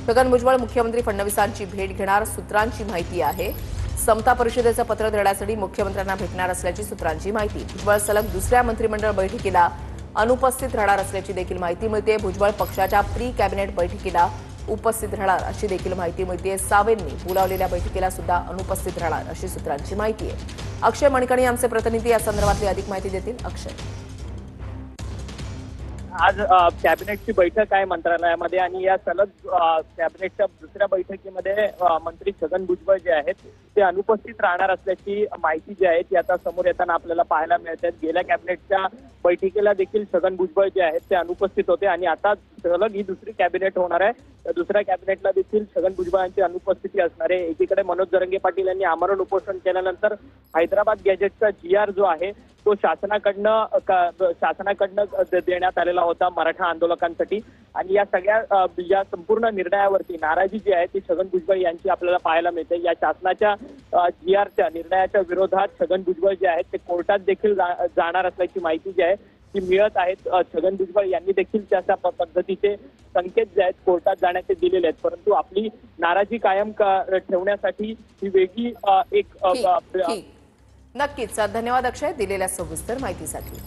छगन भुजबळ मुख्यमंत्री फडणवीसांची भेट घेणार, सूत्रांची माहिती आहे। समता परिषदेचं पत्र देण्यासाठी मुख्यमंत्र्यांना भेटणार असल्याची सूत्रांची माहिती। भुजबळ सलग दुसऱ्या मंत्रिमंडळ बैठकीला अनुपस्थित राहणार असल्याची देखील माहिती मिळते। भुजबळ पक्षाच्या प्री कॅबिनेट बैठकीला उपस्थित राहणार अशी देखील माहिती मिळते। सावेंनी बोलावलेल्या बैठकीला सुद्धा अनुपस्थित राहणार अशी सूत्रांची माहिती आहे। अक्षय मणिकणी आमचे प्रतिनिधी या संदर्भातली अधिक माहिती देतील। अक्षय, आज कॅबिनेटची बैठक आहे मंत्रालयामध्ये आणि या सलग कॅबिनेटच्या दुसऱ्या बैठकीमध्ये मंत्री छगन भुजबळ जे आहेत ते अनुपस्थित राहणार असल्याची माहिती जी आहे ती आता समोर येताना आपल्याला पाहायला मिळते। गेल्या कॅबिनेटच्या बैठकीला देखील छगन भुजबळ जे आहेत ते अनुपस्थित होते आणि आता सलग ही दुसरी कॅबिनेट होणार आहे। दुसऱ्या कॅबिनेटला देखील छगन भुजबळांची अनुपस्थिती असणार आहे। एकीकडे मनोज जरंगे पाटील यांनी आमरण उपोषण केल्यानंतर हैदराबाद गॅजेटचा GR जो आहे तो शासनाकडनं देण्यात आलेला होता मराठा आंदोलकांसाठी आणि या सगळ्या या संपूर्ण निर्णयावरती नाराजी जी आहे ती छगन भुजबळ यांची आपल्याला पाहायला मिळते। या शासनाच्या GRच्या निर्णयाच्या विरोधात छगन भुजबळ जे आहेत ते कोर्टात देखील जाणार असल्याची माहिती जी आहे ती मिळत आहेत। छगन भुजबळ यांनी देखील त्या पद्धतीचे संकेत जे आहेत कोर्टात जाण्याचे दिलेले आहेत, परंतु आपली नाराजी कायम ठेवण्यासाठी ही वेगळी एक नक्कीच धन्यवाद अक्षय दिलेल्या सविस्तर माहितीसाठी।